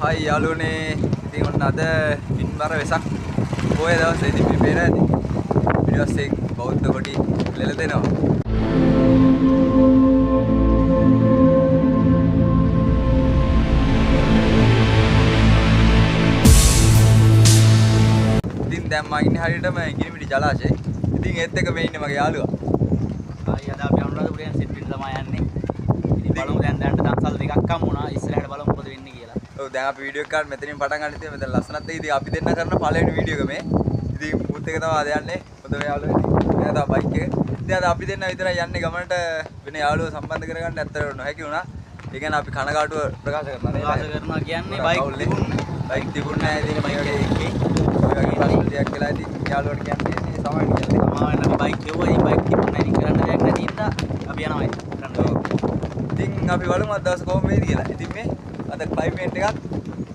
Hai යාළුවනේ ඉතින් ඔන්න අද පින්බර වෙසක් පොය දවසේ ඉතින් මේ පේන ඇති ඊට පස්සේ බෞද්ධ කොටි ලෙල දෙනවා ඉතින් දැන් මම ඉන්නේ හරියටම ගිනිමිටි ජලාශයේ ඉතින් ඒත් එක මේ ඉන්නේ මගේ යාළුවා ආයි අද අපි අනුරාධපුරයෙන් සෙට් වෙන්න තමයි යන්නේ ඉතින් බලමු දැන් දන්සල් දෙකක් හම්බුණා ඉස්සරහට බලමු මොකද වෙන්නේ කියලා ඔව් දැන් අපි වීඩියෝ එකක් මෙතනින් පටන් ගන්න ඉතින් මෙතන ලස්සනත් එක ඉතින් අපි දෙන්න කරන පළවෙනි වීඩියෝ එක මේ ඉතින් මුත් එක තමයි අද යන්නේ හොඳ යාළුවෝ ඉතින් එයා තමයි බයික් එක ඉතින් අද අපි දෙන්න විතරයි යන්නේ ගමනට වෙන යාළුවෝ සම්බන්ධ කරගන්න ඇත්තට නොහැකි වුණා ඒ කියන්නේ අපි කනගාටුව ප්‍රකාශ කරනවා නේද ප්‍රකාශ කරනවා කියන්නේ බයික් තිබුණ නැහැ ඉතින් මම වගේ ප්‍රශ්න දෙයක් කියලා ඉතින් යාළුවට කියන්නේ සමාවෙන්න කියන්නේ සමාවෙන්න බයික් කිව්වා මේ බයික් තිබුණ නැහැ ඉතින් කරන්න දෙයක් නැති ඉඳා අපි යනවා ඉතින් අපි බලමු අද දවස් කොහොම වේද කියලා ඉතින් මේ අද ක්ලයිමේට් එකක්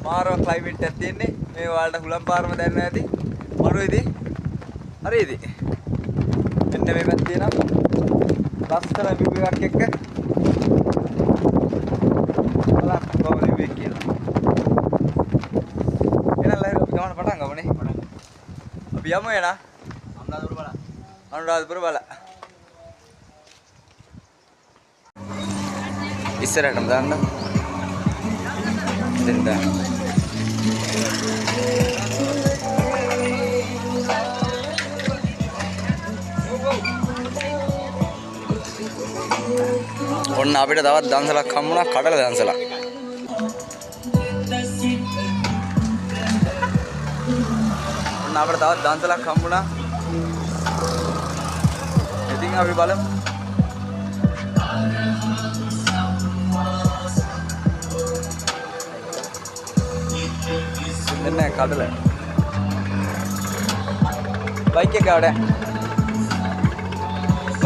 මාරව ක්ලයිමේට් එකක් තියෙන්නේ මේ වලට හුලම් පාරම දැනන ඇති මරු ඉතින් හරිද මෙන්න මේ පැත්තේ නම් ලස්සන view එකක් එක්ක බලන්න කොහොමද view එක කියලා එනලා අපි ගමන පටන් ගමුනේ අපි යමු එන අනුරාධපුර බල ඉස්සරහටම දාන්න දෙන්න ඔන්න අපිට තවත් දන්සලක් හම්බුණා කඩල දන්සලක් ඔන්න අපිට තවත් දන්සලක් හම්බුණා ඉතින් අපි බලමු එන්න කඩල බයික් එක આવડે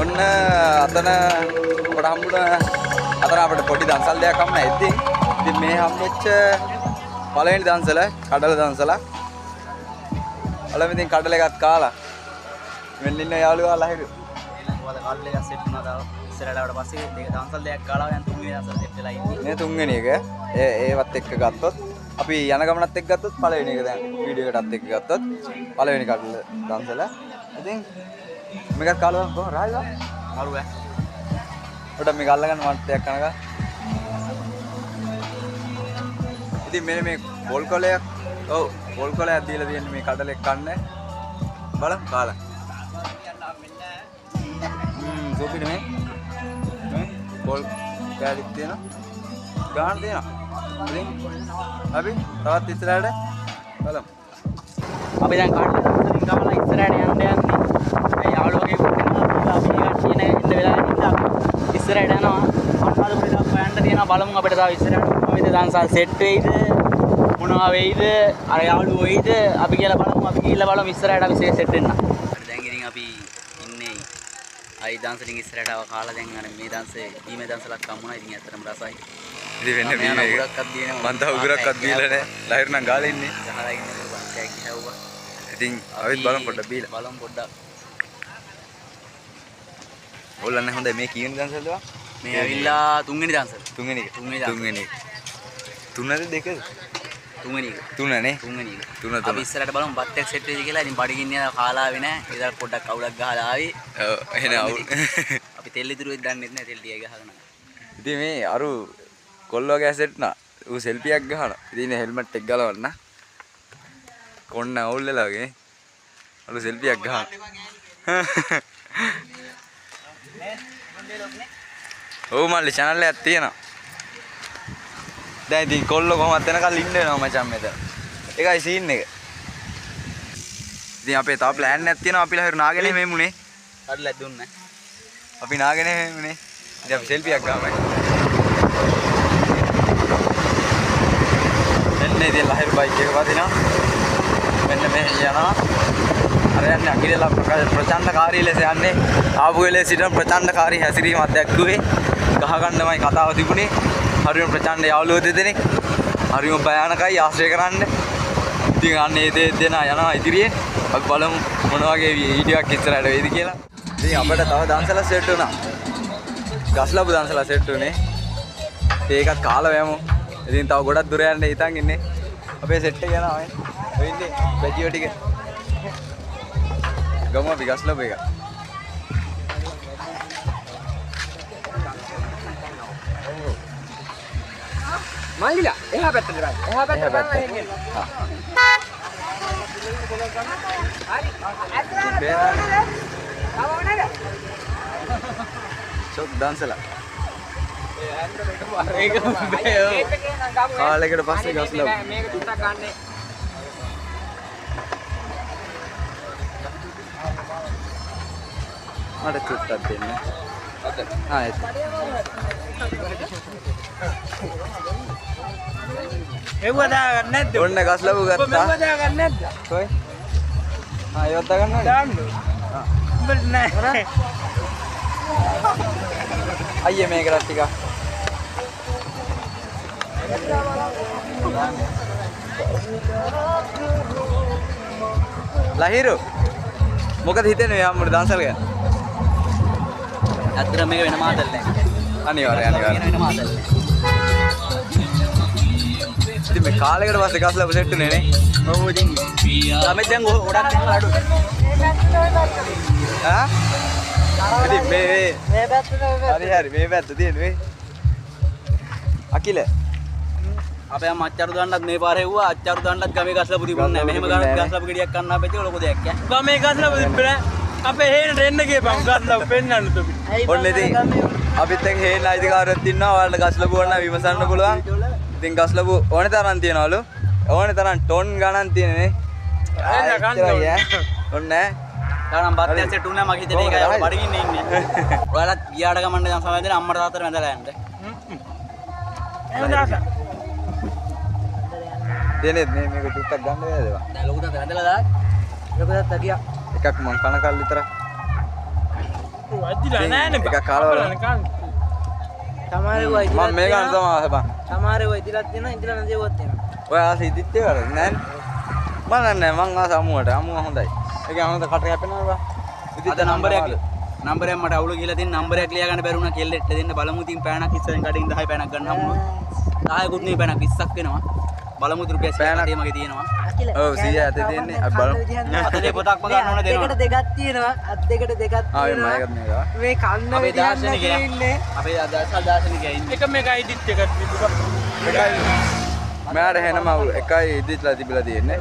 ඔන්න අතන අපට හම්බුණ අතන අපිට පොඩි දන්සල් දෙයක් හම්බුණා ඉතින් මේ හම්බෙච්ච පළවෙනි දන්සල කඩල දන්සල අලම ඉතින් කඩල එකක් කාලා මෙන්න ඉන්න යාළුවා ලහිරු මොකද කඩල එකක් සෙට් වුණා තාම ඉස්සරහට ආවට පස්සේ දෙක දන්සල් දෙකක් කාලා දැන් තුන්වෙනි දන්සල් සෙට් වෙලා ඉන්නේ මේ තුන්වෙනි එක ඒවත් එක්ක ගත්තොත් අපි යන ගමනත් එක්ක ගත්තොත් පළවෙනි එක දැන් වීඩියෝ එකටත් එක්ක ගත්තොත් පළවෙනි කඩල දන්සල ඉතින් මේක කාලා කොහොම රායිලා මරු ඈ උඩ මේක අල්ලගන්න මට්ටයක් කනක ඉතින් මෙන්න මේ පොල් කොලයක් ඔව් පොල් කොලයක් දීලා තියෙන්නේ මේ කඩලෙක් කන්න බලන්න කාලා සෝපින මේ පොල් කෑලික් තියෙනවා ගාන තියෙනවා ඉතින් අපි තවත් ඉස්සරහට බලමු අපි දැන් කඩල දන්සලින් ගමන ඉස්සරහට යන්න යන්නේ යාළුවගේ පුතේ අපි කට්ටිය ඉන්න වෙලාවෙ ඉඳලා ඉස්සරහට යනවා අනුරාධපුර දක්වා යන්න තියෙනවා බලමු අපිට තව ඉස්සරහට කොහොමද දන්සල් සෙට් වෙයිද මොනවා වෙයිද අර යාළුවෝ වෙයිද අපි කියලා බලමු අපි ගිහිල්ලා බලමු ඉස්සරහට අපි සෙට් වෙන්න. දැන් ඉතින් අපි ඉන්නේ අයි දන්සලින් ඉස්සරහට ආව කාලා දැන් අර මේ දන්සේ දීමේ දන්සලක් හම්බුණා ඉතින් ඇත්තටම රසයි. ඉතින් වෙන්නේ මේ උගුරක්වත් දිනනවා. මන්ද උගුරක්වත් දීලා නැහැ. ලහිරු නම් ගාලා ඉන්නේ. ගහලා ඉන්නේ බන්ටයක් ගිහුවා. ඉතින් ආවෙත් බලමු පොඩ්ඩක් බීලා. බලමු පොඩ්ඩක්. ඕල්ලන්නේ හොඳයි මේ කීවෙනි දන්සල්ද වා? මේ ඇවිල්ලා තුන්වෙනි දන්සල. තුන්වෙනි එක. තුන්වෙනි එක. තුනද දෙකද? තුන්වෙනි එක. තුනනේ. තුන්වෙනි එක. තුන. අපි ඉස්සරහට බලමු බත් එක්ක සෙට් වෙයිද කියලා. ඉතින් බඩගින්න යන කාලා ආවේ නැහැ. ඉතින් පොඩ්ඩක් අවුලක් ගහලා ආවේ. ඔව් එහෙනම් අවුල්. අපි තෙල් ඉතුරුෙත් දන්නේ නැහැ තෙල් ටික ගහගෙන. ඉතින් මේ අරු කොල්ලෝ ගෑසෙට් නා ඌ සෙල්ෆියක් ගහනවා. ඉතින් හෙල්මට් එක ගලවන්න. කොන්න අවුල් වෙලා වගේ. අරු සෙල්ෆියක් ගහනවා. ඔව් මල්ලි channel එකක් තියෙනවා. දැන් ඉතින් කොල්ලෝ කොහොමද එනකල් ඉන්න වෙනවා මචං මෙතන. ඒකයි සීන් එක. ඉතින් අපේ තව ප්ලෑන් එකක් තියෙනවා අපි ලහිරු නාගෙන මෙමුනේ. කඩලා දුන්නේ. අපි නාගෙන මෙමුනේ. ඉතින් අපි සෙල්ෆියක් ගහමයි. මෙන්න ඉතින් ලහිරු බයික් එක වදිනවා. මෙන්න මේ යනවා. අර යන්නේ අකිලලා ප්‍රචණ්ඩකාරී ලෙස යන්නේ. ආපු වෙලේ සිටින ප්‍රචණ්ඩකාරී හැසිරීමක් දැක්කුවේ. ගහ ගන්නමයි කතාව තිබුණේ. හරිම ප්‍රචණ්ඩ යාළුවෝ දෙදෙනෙක්. හරිම භයානකයි ආශ්‍රය කරන්න. ඉතින් අන්නේ ඒ දෙනා යනවා ඉදිරියේ. අපි බලමු මොන වගේ වීඩියෝ එකක් ඉස්සරහට වෙයිද කියලා. ඉතින් අපිට තව දන්සල සෙට් වුණා. ගස්ලබු දන්සලා සෙට් උනේ. ඒකත් කාලා යමු. ඉතින් තව ගොඩක් දුර යන්න හිතන් ඉන්නේ. අපේ සෙට් එක යනවා මේ. ඔය ඉන්නේ බැජියෝ ටික. ගමු අපි ගස්ලබ් එක. මල්ලිලා එහා පැත්තට බලන්න. එහා පැත්තට බලන්න. චොක් දාන්සලා. කාලයකට පස්සේ ගස්ලබ්. මේක තුටක් ගන්න. මට චුට්ටක් දෙන්න. ආ එත්. එව්ව දාගන්න නැද්ද? ඔන්න ගස්ලබ් ගත්තා. මෙව්ව දාගන්න නැද්ද? කොයි? ආ ඒවත් දාගන්නවද? දාන්න. උඹට නෑ. අයියේ මේකට ටිකක්. ලහිරු මොකද හිතෙන්නේ යාමුට දන්සල් ගැන? ඇත්තට මේක වෙන මාතල් නෑ. අනිවාර්යයෙන් වෙන මාතල් නෑ. ඉතින් මේ කාලයකට පස්සේ ගස්ලබ් සෙට් උනේ නේ. ඔව් ඉතින් ළමයි දැන් ගොඩක් දෙනා අඩු. ආ? ඉතින් මේ පැත්තට හරි මේ පැත්ත තියෙන්නේ. අකිල අපේ මච්චරු දාන්නත් මේ පාරේ වුණා අච්චරු දාන්නත් ගමේ ගස්ලපු තිබුණේ නැහැ. මෙහෙම ගස්ලපු ගෙඩියක් කන්න අපේ තියලා ලොකු දෙයක් ඈ. ගමේ ගස්ලපු තිබ්බේ අපේ හේනට එන්න ගියපන් ගස්ලපු පෙන්නන්න තුබි. ඔන්න ඉතින් අපිත් එක්ක හේන අයිතිකාරයෙක් ඉන්නවා. ඔයාලට ගස්ලබු ඕන නම් විමසන්න පුළුවන්. ඉතින් ගස්ලබු ඕනේ තරම් තියනවලු. ඕනේ තරම් ටොන් ගණන් තියෙනනේ. එන්න ගන්න ඔන්න තානම් බත් ඇසෙට උනා මගේ හිතේ ඒකයි බඩගින්න ඉන්නේ. ඔයාලත් ගියාට ගමන්න දැන් සමය දෙන අම්මට තාත්තට වැඳලා යන්න. දෙනෙත් මේක චුට්ටක් ගන්න බෑද? දැන් ලොකු තාත්තා වැඳලා දාන්න. ලොකු තාත්තා ගියා. එකක් මං කන කල් විතර. ඔව් අදිලා නෑනේ එකක් කාලා බලන්න. සමහරව ඉදිරියට මම මේ ගන්න තමයි හබන්. සමහරව ඉදිරියට තියෙනවා ඉදිරියට නැතිවත් තියෙනවා. ඔය ආස ඉදිත් ඒ කරන්නේ නෑනේ. මම නෑ මං ආස අමුවට. අමුව හොඳයි. ඒක අමුවට කට කැපෙනවා බා. අද නම්බරයක් මට අවුල කියලා දෙන්න නම්බරයක් ලියා ගන්න බැරි වුණා කෙල්ලෙට දෙන්න බලමු ඉතින් පෑනක් ඉස්සරෙන් කඩින් 10 පෑනක් ගන්න හම්බුන 10කුත් නෙවෙයි පෑනක් 20ක් වෙනවා බලමු රුපියල් 100ක් මගේ තියෙනවා ඔව් 100 ඇතේ තියෙන්නේ අපි බලමු අතේ පොතක්ම ගන්න ඕන දෙනවා දෙකට දෙකක් තියෙනවා අත් දෙකට දෙකක් ආ තියෙනවා මේක මේක මේ කන්න අපේ විදියක් දාර්ශනිකයා නැතුව ඉන්නේ අපේ දාර්ශනිකයා ඉන්නේ එක මේකයි දිත් එකක් විදුක එකයි මෑර හැනම අවුල එකයි ඉදිත්ලා තිබිලා තියෙන්නේ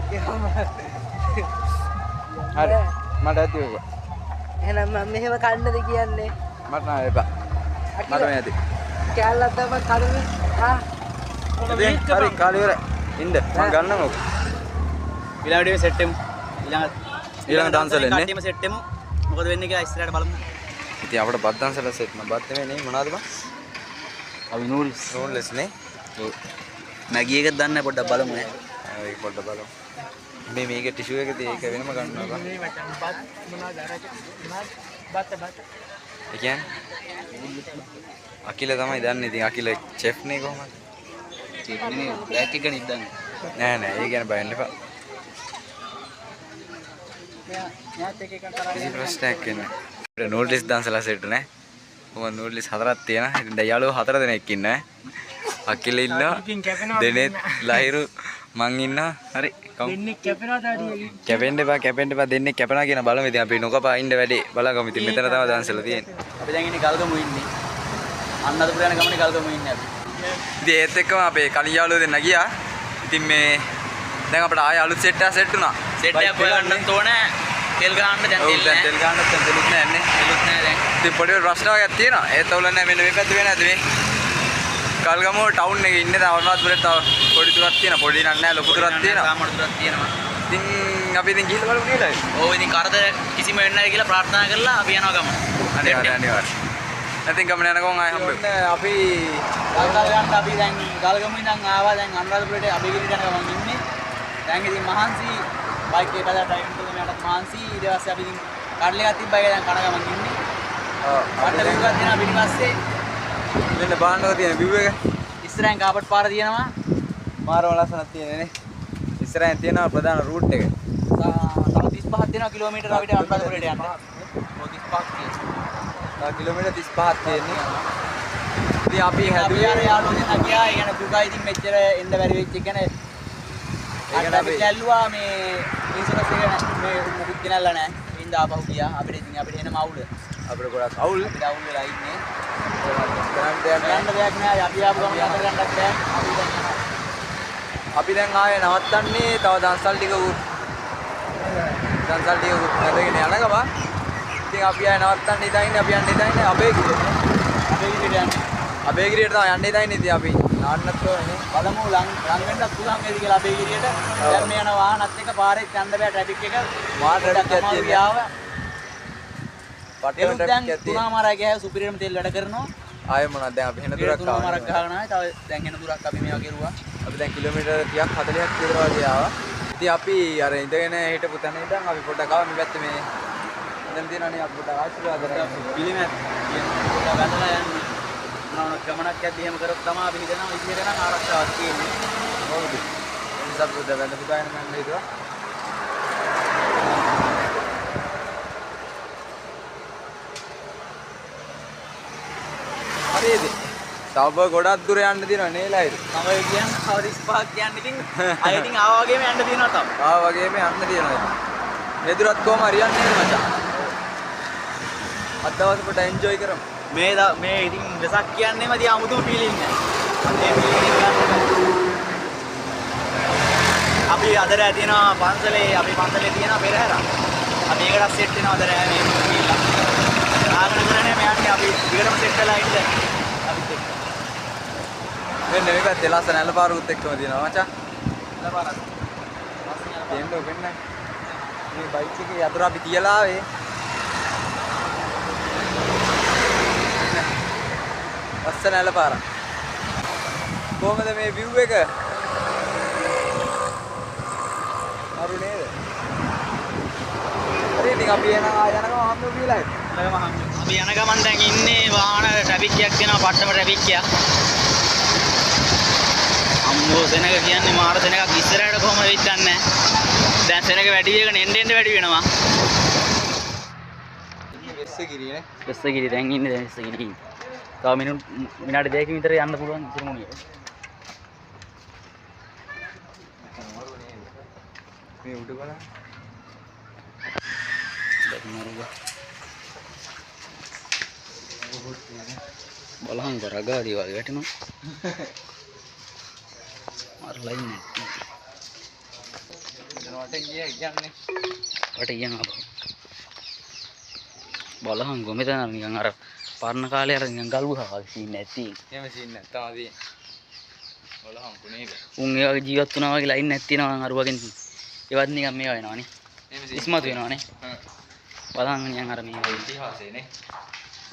හරි මට ඇති ඔක එහෙනම් මම මෙහෙම කන්නද කියන්නේ මට නෑ එපා මට මේ ඇති කැලලක් දැම්ම කඩුවේ හරි කාලේ ඉවරයි ඉන්න මම ගන්නම් ඔක ඊළඟ ඩේ සෙට් එමු ඊළඟ දාන්සල් එන්නේ කට්ටියම සෙට් එමු මොකද වෙන්නේ කියලා ඉස්සරහට බලමු ඉතින් අපිට බත් දාන්සල් සෙට් න බත් නෙමෙයි මොනවද බං අපි නූඩල්ස් නූඩල්ස් නේ ඔව් මැගි එකක් දාන්න පොඩ්ඩක් බලමු නේ ඒක පොඩ්ඩක් බලමු මේක ටිෂු එක තියෙ ඒක වෙනම ගන්නවා බං මේ මචං බත් මොනවද අර බත් ඒ කියන්නේ අකිල තමයි දන්නේ ඉතින් අකිල චෙෆ් නේ කොහමද චීප් නේ බ්ලැක් එක නිද්දන්නේ නෑ නෑ ඒ කියන්නේ බයන්න එපා මෙයාත් එක කරා කිසි ප්‍රශ්නයක් වෙන්නේ නෑ නූඩල්ස් දාන්සලා සෙට් නේ කොහොම නූඩල්ස් හතරක් තියෙනවා ඉතින් දැන් යාළුවෝ 4 දෙනෙක් ඉන්නවා අකිල ඉන්නවා දෙනෙත් ලහිරු මං ඉන්නවා හරි දෙන්නේ කැපෙනවා තාඩිය කැපෙන්න එපා දෙන්නේ කැපෙනවා කියන බලමු ඉතින් අපි නොකපා ඉන්න වැඩේ බලගමු ඉතින් මෙතන තමයි දාන්සලා තියෙන්නේ අපි දැන් ඉන්නේ ගල්ගමු ඉන්නේ අන්නදපුර යන ගමනේ ගල්ගමු ඉන්නේ අපි ඉතින් ඒත් එක්කම අපේ කලින් යාළුවෝ දෙන්න ගියා ඉතින් මේ දැන් අපිට ආයෙ අලුත් සෙට් එකක් සෙට් වුණා සෙට් එකක් හොයන්නත් ඕනේ තෙල් ගහන්න දැන් ඔව් තෙල් දැන් නැහැ තෙල් ගන්නත් දැන් තෙලුත් නැහැ තෙලුත් නැහැ දැන් ඉතින් පොඩි ප්‍රශ්න වර්ගයක් තියෙනවා ඒත් ඔයගොල්ලෝ නැහැ මෙන්න මේ පැත්තේ වෙන්නේ නැද්ද මේ කල්ගමුව ටවුන් එකේ ඉන්නේ දැන් අවනාත්පුරේ තව පොඩි දුරක් තියෙනවා පොඩි නක් නැහැ ලොකු දුරක් තියෙනවා සාමාන්‍ය දුරක් තියෙනවා ඉතින් අපි ඉතින් ගිහිල්ලා බලමු කියලා ඕ ඉතින් කරදර කිසිම වෙන්නේ නැහැ කියලා ප්‍රාර්ථනා කරලා අපි යනවා ගමන අනිවාර්යයෙන් නැතිනම් ගමන යනකම් ආයෙ හම්බෙමු අපි ගල්ගල් ගන්න අපි දැන් ගල්ගමු ඉඳන් ආවා දැන් අනුරාධපුරේට අබේගිරි යන ගමන් ඉන්නේ දැන් ඉතින් මහන්සි බයික් එක දාලා ඩ්‍රයිවිං කරගෙන යනකොට මහන්සි ඊට පස්සේ අපි ඉතින් කඩල එකක් තිබ්බා ඒක දැන් කන ගමන් ඉන්නේ කඩල එකක් දෙනවා පිටිපස්සේ මෙන්න බාන්නක තියෙන view එක ඉස්සරහින් කාපට් පාර තියෙනවා මාරම ලස්සනක් තියෙන්නේ නේ ඉස්සරහින් තියෙනවා ප්‍රධාන රූට් එක තව 35ක් දෙනවා කිලෝමීටර අපිට අනුරාධපුරේට යන්න. ඔය 35ක් තියෙනවා. තව කිලෝමීටර් 35ක් තියෙන්නේ ඉතින් ඉතින් අපි අපි හැදුවේ අර යාළුවෝ ගියා. ඒ කියන්නේ දුකයි ඉතින් මෙච්චර එන්න බැරි වෙච්ච එක නේ. ඒකට අපි ඇල්ලුවා මේ ඉන්ෂුරන්ස් එක මේ මුකුත් ගෙනල්ලා නැහැ. ඉතින් ආපහු ගියා. අපිට එන මවුල. අපිට ගොඩක් අවුල් අපිට අවුල් වෙලා ඉන්නේ. කරන්න දෙයක් නැහැ. යන්න දෙයක් නෑ. අපි ආපු ගමන් යන්න ගන්නත් බෑ. අපි දැන් ආයේ නවත්තන්නේ තව දන්සල් ටික නැදගෙන යන ගමන්. ඉතින් අපි ආයේ නවත්තන්න ඉතින් අපි යන්න ඉතින් අබේගිරියට. අබේගිරියට තමයි යන්න ඉතින් ඉතින් අපි නාන්නත් ඕනේ. බලමු ලං වෙන්නත් පුළුවන් වේද කියලා අබේගිරියට. දැන් මේ යන වාහනත් එක්ක පාරේ යන්න බෑ ට්‍රැෆික් එක. මා ට්‍රැෆික් එකක් තියෙනවා. පට්ටම ට්‍රැෆික් එකක් තියෙනවා. තුනමාරා ගියා සුපිරියම තෙල් වැඩ කරනවා. ආයේ මොනවද දැන් අපි හෙන දුරක් තුනමාරක් ගහගෙන ආවේ. තව දැන් හෙන දුරක් අපි මේවා කෙරුවා. අපි දැන් කිලෝමීටර් 30ක් 40ක් විතර වගේ ආවා. ඉතින් අපි අර ඉඳගෙන හිටපු තැන ඉඳන් අපි පොඩ්ඩක් ආවා මේ පැත්තේ මේ දැන් තියෙනනේ අපි පොඩ්ඩක් ආශිර්වාද කරමු. පිළිමයක් පොඩ්ඩක් වැදලා යන්නේ. මොනවා ගමනක් යද්දි එහෙම කරොත් තමයි අපි හිතනවා ඉතින් නම් ආරක්ෂාවක් තියෙන්නේ. හොඳයි. ඒ නිසා පොඩ්ඩක් වැඳ පුදාගෙන මම හිතුවා. හරිද? තව ගොඩක් දුර යන්න තියෙනවා නේලයිද? තමයි කියන්නේ කවර 25ක් කියන්නේ ඉතින් අය ඉතින් ආවා වගේම යන්න තියෙනවා තමයි. ආවා වගේම යන්න තියෙනවා. මේ දුරත් කොහම හරියන්නේ නේද මචං? අද දවස් පොඩ්ඩක් එන්ජොයි කරමු. මේ ඉතින් වෙසක් කියන්නේම තියා අමුතුම ෆීලිං එක. මේ ෆීලිං එක අපි අද රෑ තියෙනවා පන්සලේ අපි පන්සලේ තියෙනවා පෙරහැර. අපි ඒකට සෙට් වෙනවා අද රෑ මේ කියලා. ආගම කරන්නේ මේ යන්නේ අපි ඊටම සෙට් වෙලා ඉන්න. අපිත් එක්ක. මෙන්න මේ පැත්තේ ලස්සන ඇලපාරුත් එක්කම තියෙනවා මචං. ලබාරක්. දෙන්න ඔකෙන්න. මේ බයික් එකේ යතුරු අපි තියලා ආවේ. ලස්සන ඇලපාරක්. කොහමද මේ view එක? අරු නේද? හරි ඉතින් අපි එනවා යනකම් හම්බු කියලා හිට. අපි යන ගමන් දැන් ඉන්නේ වාහන ට්‍රැෆික් එකක් දෙනවා පට්ටම ට්‍රැෆික් එකක්. අම්මෝ සෙනග කියන්නේ මාර සෙනගක් ඉස්සරහට කොහොමද වෙයිද දන්නේ නැහැ. දැන් සෙනග වැඩි වෙගෙන එන්න වැඩි වෙනවා. වෙස්සගිරියේ නේ. වෙස්සගිරි දැන් ඉන්නේ දැන් වෙස්සගිරි. තව විනාඩි දෙකකින් විතර යන්න පුළුවන් ඉතිමුණිය. මේ උඩ බලන්න. බලහන් කරගාදී වගේ වැටෙනවා. මාරලා ඉන්නේ. එතනට ගියේ කියන්නේ. වට යනවා. බලහන් ගොමෙතන නිකන් අර පරණ කාලේ අර නිකන් ගල්ුවා වගේ සීන් නැති. එහෙම සීන් නැත්තම් තියෙන්නේ. බලහන් කුණේක. උන් ඒ වගේ ජීවත් වුණා වගේ ලයින් නැති වෙනවා අර වගේ. ඒවත් නිකන් මේවා වෙනවනේ. ඉස්මතු වෙනවනේ. බලහන් නිකන් අර මේ ඉතිහාසයේ නේ.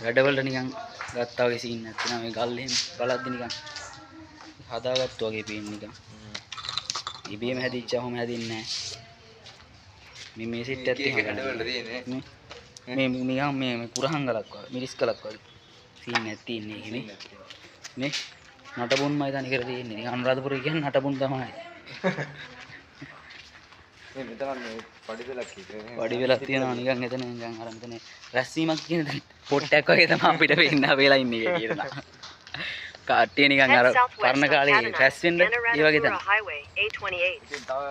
වැඩවලට නිකන් ගත්තා වගේ සීන් නැත්නම් මේ ගල් එහෙම බලද්දි නිකන් හදාගත්තු වගේ පේන්නේ නිකන්. ඉබේම හැදිච්චවම හැදින්නේ නැහැ. මේ සිත් ඇත්තේ වැඩවලට තියෙන්නේ. මේ නිකන් මේ කුරහංගලක් වගේ මිරිස් කලක් වගේ සීන් නැති ඉන්නේ ඉන්නේ. නේ නටබුන්මයි තනි කර තියෙන්නේ. නිකන් අනුරාධපුරේ කියන්නේ නටබුන් තමයි. මේ මෙතන මේ පඩිපෙලක් කිව්වේ. පඩිපෙලක් තියෙනවා නිකන් එතන නිකන් අර මෙතන රැස්සීමක් කියන පොට්ටයක් වගේ තමයි අපිට වෙන්න වෙලා ඉන්නේ කියලා. කාට්ටිය නිකන් අර පරණ කාලේ රැස් වෙන්න ඒ වගේ තමයි. ඉතින් තව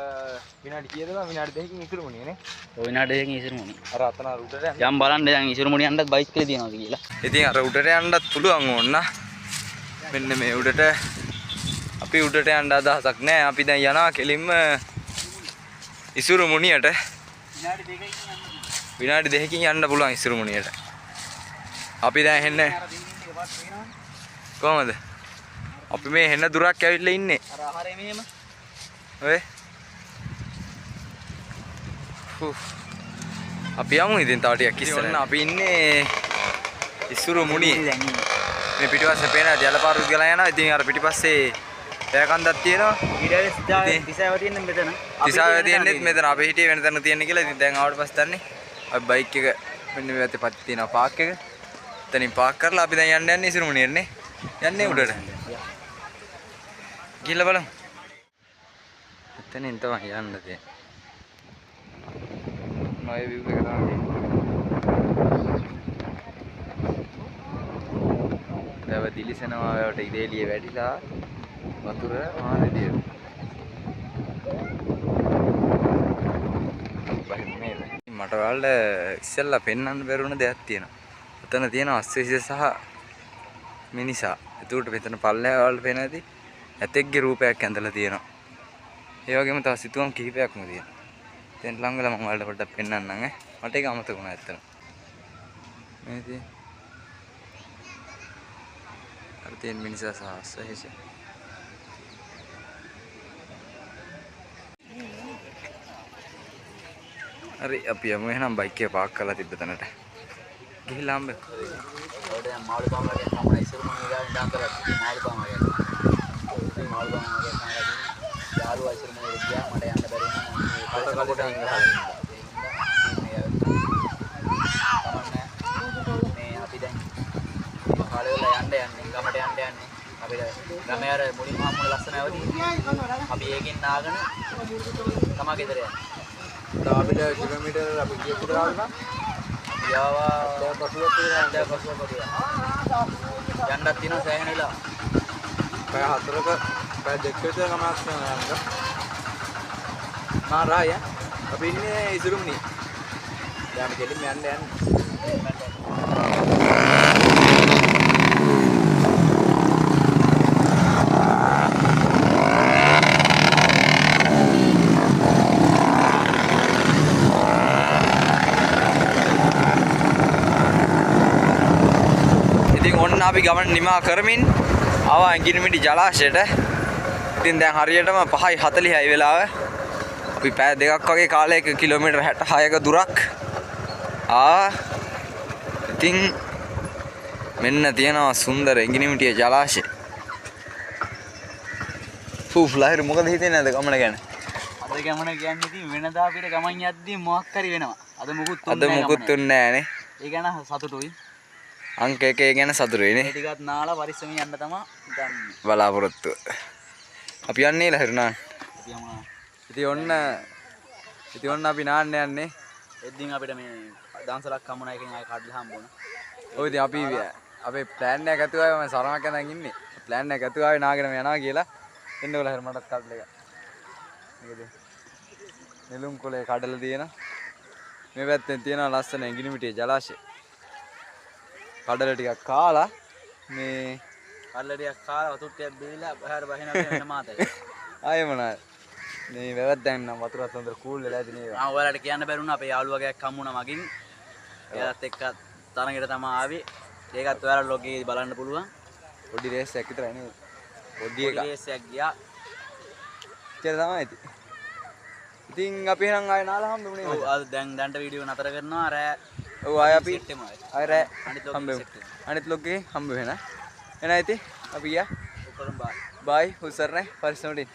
විනාඩි කීයද විනාඩි දෙකකින් ඉතුරුුණේ නේ. ඔය විනාඩි දෙකකින් ඉසිරුමුණි. අර අතන උඩට යන්න. යම් බලන්න දැන් ඉසිරුමුණි යන්නත් බයිසිකලේ තියනවාද කියලා. ඉතින් අර උඩට යන්නත් පුළුවන් ඕන්න. මෙන්න මේ උඩට අපි උඩට යන්න අදහසක් නැහැ. අපි දැන් යනවා කෙලින්ම ඉසුරුමුණියට. විනාඩි දෙකකින් යන්න පුළුවන් ඉසුරුමුණියට. අපි දැන් හෙන්න කොහමද? අපි මේ හෙන්න දුරක් ඇවිල්ලා ඉන්නේ. අර ආහාරය මෙහෙම. ඔය. අපි යමු ඉතින් තව ටිකක් ඉස්සරහ. අපි ඉන්නේ ඉසුරුමුණියේ. මේ පිටිපස්සේ පේන ජලපාරුත් ගලා යනවා. ඉතින් අර පිටිපස්සේ පෑකන්දක් තියෙනවා. ඊට දිසාව තියෙන මෙතන. දිසාව තියෙන්නේ මෙතන. අපි හිටියේ වෙන තැනක තියෙන කියලා. ඉතින් දැන් ආවට පස්සේ දන්නේ. අපි බයික් එක මෙන්න මේ පැත්තේ පත් තියෙනවා පාක් එක. එතනින් පාක් කරලා අපි දැන් යන්නේ ඉසුරුමුණියට නේ. යන්නේ උඩට. ගිහලා බලමු. එතනින් තමයි යන්න තියෙන්නේ. මගේ view එක තමයි. දිලිසෙනවා වලට ඉදේලිය වැටිලා වතුර මානෙදිය. මට ඔයාලට ඉස්සෙල්ලා පෙන්වන්න බැරුණ දෙයක් තියෙනවා. එතන තියෙන අස්වැසිය සහ මිනිසා. ඒකට මෙතන පල්ලෙහා වල පේනදී ඇතෙක්ගේ රූපයක් ඇඳලා තියෙනවා. ඒ වගේම තව සිතුවම් කිහිපයක්ම තියෙනවා. දැන් ළඟ වෙලා මම ඔයාලට පොඩ්ඩක් පෙන්වන්නම් ඈ. මට ඒක අමතක වුණා ඇත්තට. මේ තියෙන අර තියෙන මිනිසා සහ අස්වැසිය. හරි අපි යමු එහෙනම් බයික් එක පාක් කරලා තිබ්බ තැනට. ගිහිල්ලා හම්බෙමු. ඔය දැන් මාළු පාම වගේ තමයි ඉස්සරම නිදාගෙන ඉඳන් කරන්නේ මාළු පාම වගේ. ඉතින් මාළු පාම වගේ තමයි යාළුවා ඉස්සරම ගියා මට යන්න බැරි වුණා. කොට ඉඳලා. මේ අපි දැන් කාලේ වල යන්න යන්නේ ගමට යන්න යන්නේ. අපිට ගමේ අර මුලින්ම හම්බුන ලස්සන අවදි. අපි ඒකෙන් නාගෙන තමා ගෙදර යන්නේ. අපිට කිලෝමීටර් අපි කීයකට ආවද? යාවා දැන් පසුවත් තියෙනවා. යන්නත් තියෙනවා සෑහෙන වෙලා. පැය 4ක පැය 2ක විතර ගමනක් යනවා යන්න. මා රාය අපි ඉන්නේ ඉසුරුම්නි. දැන් අපි ගෙලින්ම යන්න. අපි ගමන නිමා කරමින් ආවා ඇඟිලිමිටි ජලාශයට. ඉතින් දැන් හරියටම 5:40යි වෙලාව. අපි පැය දෙකක් වගේ කාලයක කිලෝමීටර් 66ක දුරක් ඉතින් මෙන්න තියෙනවා සුන්දර ඇඟිලිමිටිය ජලාශය. ලහිරු මොකද හිතෙන්නේ නැද ගමන ගැන? අද ගමන කියන්නේ ඉතින් වෙනදා අපිට ගමන් යද්දී මොකක් හරි වෙනවා. අද මුකුත් තුන්නේ නැහනේ. ඒ ගැන සතුටුයි. අංක 1 ගැන සතුටුයිනේ. මේ ටිකත් නාලා පරිස්සමින් යන්න තමයි දන්නේ. බලාපොරොත්තු. අපි යන්නේ ලහිරු නාන්න. අපි යමු. ඉතින් ඔන්න අපි නාන්න යන්නේ. එද්දින් අපිට මේ දන්සලක් හම්බුනා එකෙන් ආයෙ කඩලා හම්බුණා. ඔය ඉතින් අපි අපේ ප්ලෑන් එක ඇතුව ආවේ මම සරමක් යනන් ඉන්නේ. ප්ලෑන් එක ඇතුව ආවේ නාගෙන යනවා කියලා. එන්න ඔයාලා හරිය මටත් කඩල එක. මොකද? නෙළුම් කොලේ කඩලා තියෙනවා. මේ පැත්තෙන් තියෙනවා ලස්සන ඇඟිලිමිටිය ජලාශය. කඩල ටිකක් කාලා මේ කඩල ටිකක් කාලා වතුර ටිකක් බීලා බහැර බහින වෙන මාතේ. ආයෙ මොනවාද? මේ වැවත් දැන් නම් වතුරත් හොඳට කූල් වෙලා ඇති නේද? ඔයාලට කියන්න බැරුණා අපේ යාළුවා ගෑක් හම්බුණා මගින්. එයාත් එක්ක තරගෙට තමයි ආවේ. ඒකත් ඔයාලා ලොග් එකේ බලන්න පුළුවන්. පොඩි රේස් එකක් විතරයි නේද? පොඩි රේස් එකක් ගියා. ඉතින් තමයි ඉතින් අපි එහෙනම් ආයෙ නාලා හම්බෙමුනේ. ඔව් අද දැන්ට වීඩියෝ නතර කරනවා රෑ. ඔව් ආයෙ අපි සෙට් එමු ආයෙ. ආයෙ රෑ හම්බෙමු. අනිත් ලොග් එකේ හම්බ වෙනා. එහෙනම් ඉතින් අපි ගියා. ඔක්කොම බයි. බයි උසරනේ පරිස්සමට